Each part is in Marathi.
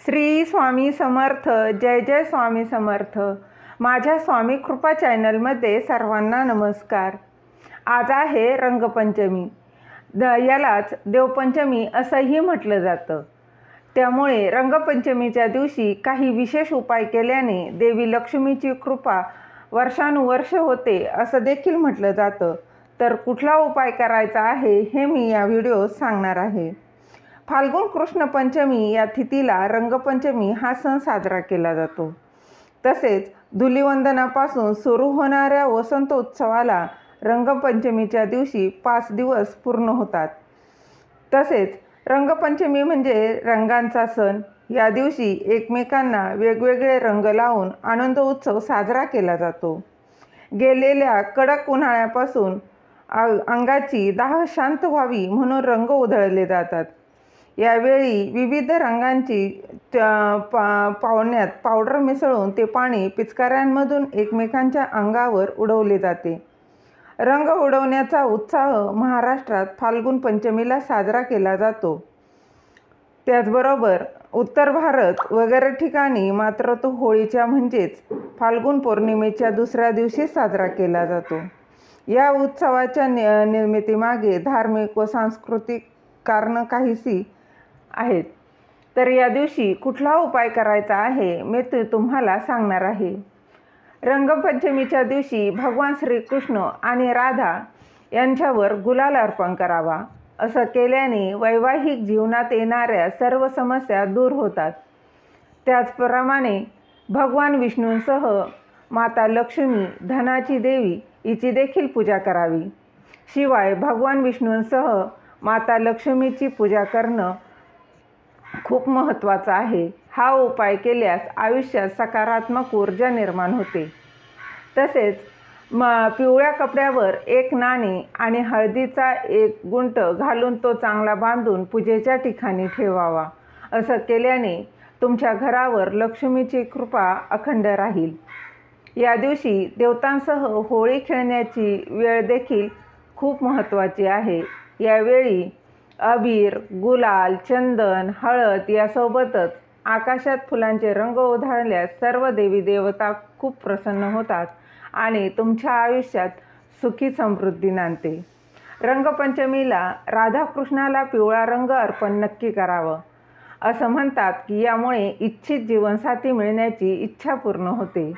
श्री स्वामी समर्थ. जय जय स्वामी समर्थ. माझ्या स्वामी कृपा चॅनलमध्ये सर्वांना नमस्कार. आज आहे रंगपंचमी. यालाच देवपंचमी असंही म्हटलं जातं. त्यामुळे रंगपंचमीच्या दिवशी काही विशेष उपाय केल्याने देवी लक्ष्मीची कृपा वर्षानुवर्ष होते असं देखील म्हटलं जातं. तर कुठला उपाय करायचा आहे हे मी या व्हिडिओत सांगणार आहे. फाल्गुन कृष्ण पंचमी या तिथीला रंगपंचमी हा सण साजरा केला जातो. तसेच धुलिवंदनापासून सुरू होणाऱ्या वसंत उत्सवाला रंगपंचमीच्या दिवशी 5 दिवस पूर्ण होतात. तसेच रंगपंचमी म्हणजे रंगांचा सण. या दिवशी एकमेकांना वेगवेगळे रंग लावून आनंद उत्सव साजरा केला जातो. गेलेल्या कडक उन्हाळ्यापासून अंगाची दाह शांत व्हावी म्हणून रंग उधळले जातात. यावेळी विविध रंगांची पाण्यात पावडर मिसळून ते पाणी पिचकाऱ्यांमधून एकमेकांच्या अंगावर उडवले जाते. रंग उडवण्याचा उत्साह महाराष्ट्रात फाल्गुन पंचमीला साजरा केला जातो. त्याचबरोबर उत्तर भारत वगैरे ठिकाणी मात्र तो होळीच्या म्हणजेच फाल्गुन पौर्णिमेच्या दुसऱ्या दिवशी साजरा केला जातो. या उत्सवाच्या निर्मितीमागे धार्मिक व सांस्कृतिक कारणं काहीशी आहेत. तर या दिवशी कुठला उपाय करायचा आहे मी तुम्हाला सांगणार आहे. रंगपंचमीच्या दिवशी भगवान श्रीकृष्ण आणि राधा यांच्यावर गुलाल अर्पण करावा. असं केल्याने वैवाहिक जीवनात येणाऱ्या सर्व समस्या दूर होतात. त्याचप्रमाणे भगवान विष्णूंसह माता लक्ष्मी धनाची देवी हिची देखील पूजा करावी. शिवाय भगवान विष्णूंसह माता लक्ष्मीची पूजा करणं खूप महत्त्वाचं आहे. हा उपाय केल्यास आयुष्यात सकारात्मक ऊर्जा निर्माण होते. तसेच पिवळ्या कपड्यावर 1 नाणे आणि हळदीचा 1 गुंठ घालून तो चांगला बांधून पूजेच्या ठिकाणी ठेवावा. असं केल्याने तुमच्या घरावर लक्ष्मीची कृपा अखंड राहील. या दिवशी देवतांसह होळी खेळण्याची वेळ देखील खूप महत्त्वाची आहे. यावेळी अबीर, गुलाल, चंदन, हळद यासोबतच आकाशात फुलांचे रंग उधळल्यास सर्व देवी देवता खूप प्रसन्न होतात आणि तुमच्या आयुष्यात सुखी समृद्धी नांदते. रंगपंचमीला राधाकृष्णाला पिवळा रंग अर्पण नक्की करावं. असं म्हणतात की यामुळे इच्छित जीवनसाथी मिळण्याची इच्छा पूर्ण होते.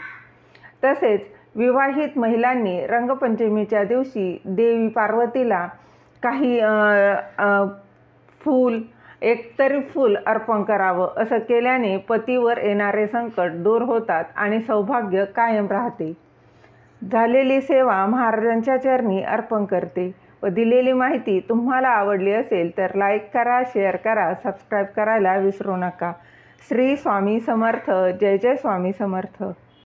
तसेच विवाहित महिलांनी रंगपंचमीच्या दिवशी देवी पार्वतीला काही एकतरी फूल अर्पण करावं. असं केल्याने पतीवर येणारे संकट दूर होतात आणि सौभाग्य कायम राहते. झालेली सेवा महाराजांच्या चरणी अर्पण करते. व दिलेली माहिती तुम्हाला आवडली असेल तर लाईक करा, शेअर करा, सबस्क्राईब करायला विसरू नका. श्री स्वामी समर्थ. जय जय स्वामी समर्थ.